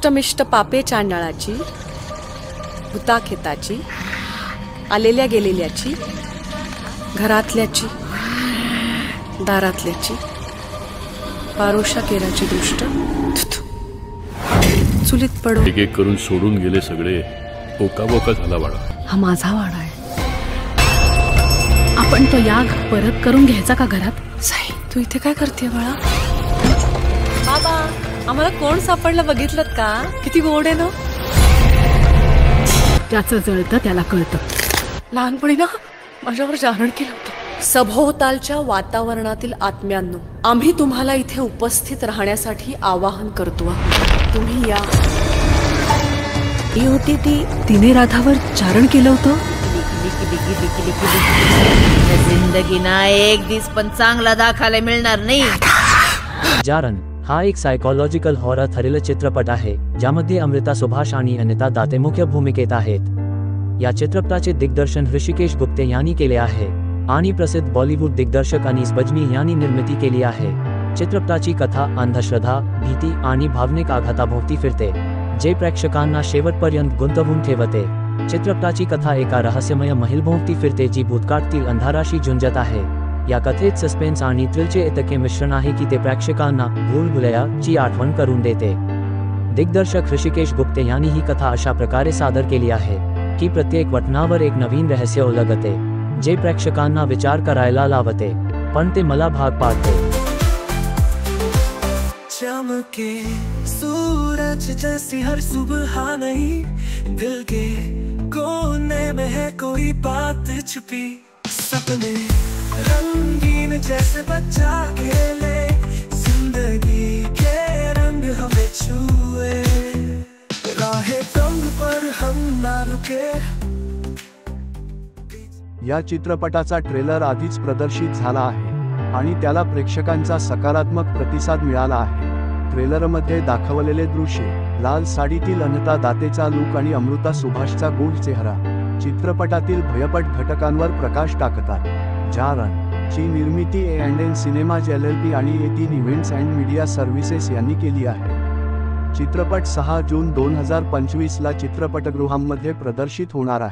अष्टमिष्ट पापे चांडाळाची, हुताखेताची, आलेल्या गेलेल्याची, घरातल्याची, दारातल्याची, पारोशा केराची दृष्ट चुलीत पडून एक एक करून सोडून गेले सगळे. ओकाबोका झाला वाडा. हा माझा वाडा आहे. आपण तो याग परत करून घ्यायचा का घरात? साई, तू इथे काय करते बाळा? बाबा, आम्हाला कोण सापडलं बघितलं का? किती गोड आहे ना. त्याचं जळतं त्याला कळतं. लहानपणी ना माझ्यावर जारण केलं होतं. सभोवतालच्या वातावरणातील आत्म्यांनो, आम्ही तुम्हाला इथे उपस्थित राहण्यासाठी आवाहन करतो. तुम्ही या. ही होती ती, तिने राधावर चारण केलं होतं. जिंदगीना एक दिस पण चांगला दाखायला मिळणार नाही. जारण हा एक सायकोलॉजिकल हॉरर थ्रिलर चित्रपट आहे ज्यामध्ये अमृता सुभाष आणि अनिता दाते मुख्य भूमिकेत आहेत. या चित्रपटाचे दिग्दर्शन ऋषिकेश गुप्ते यांनी केले आहे आणि प्रसिद्ध बॉलिवूड दिग्दर्शक अनीस बजमी यांनी निर्मिती केली आहे. चित्रपटाची कथा अंधश्रद्धा, भीती आणि भावनिक आघाताभोवती फिरते, जे प्रेक्षकांना शेवटपर्यंत गुंतवून ठेवते. चित्रपटाची कथा एका रहस्यमय महिलेभोवती फिरते जी भूतकाळातील अंधाराशी झुंजत आहे. या कथेत सस्पेन्स आणि थ्रिलचे इतके मिश्रण आहे की ते प्रेक्षकांना भूलभुलैया ची आठवण करून देते. दिग्दर्शक ऋषिकेश गुप्ते यांनी ही कथा अशा प्रकारे सादर केली आहे की प्रत्येक वटनावर एक नवीन रहस्य उलगडते, जे प्रेक्षकांना विचार करायला लावते, पण ते मला भाग पाडते. चमके सूरज जैसी हर सुबह नहीं, दिल के कोने में है कोई बात छुपी, सपने रंगीन जैसे बच्चा खेले, जिंदगी के रंग हमें छुए, राहे कम पर हम ना रुके. या चित्रपटाचा ट्रेलर आधीच प्रदर्शित झाला आहे आणि त्याला प्रेक्षकांचा सकारात्मक प्रतिसाद मिळाला आहे. ट्रेलरमध्ये दाखवलेले दृश्य, लाल साडीतील अनिता दातेचा लूक आणि अमृता सुभाषचा गूढ चेहरा चित्रपटातील भयपट घटकांवर प्रकाश टाकतात. जारण ची निर्मिती A&N सिनेमाज LLP आणि A3 events and media services यांनी केली आहे. चित्रपट 6 जून 2025 ला चित्रपटगृहांमध्ये प्रदर्शित होणार आहे.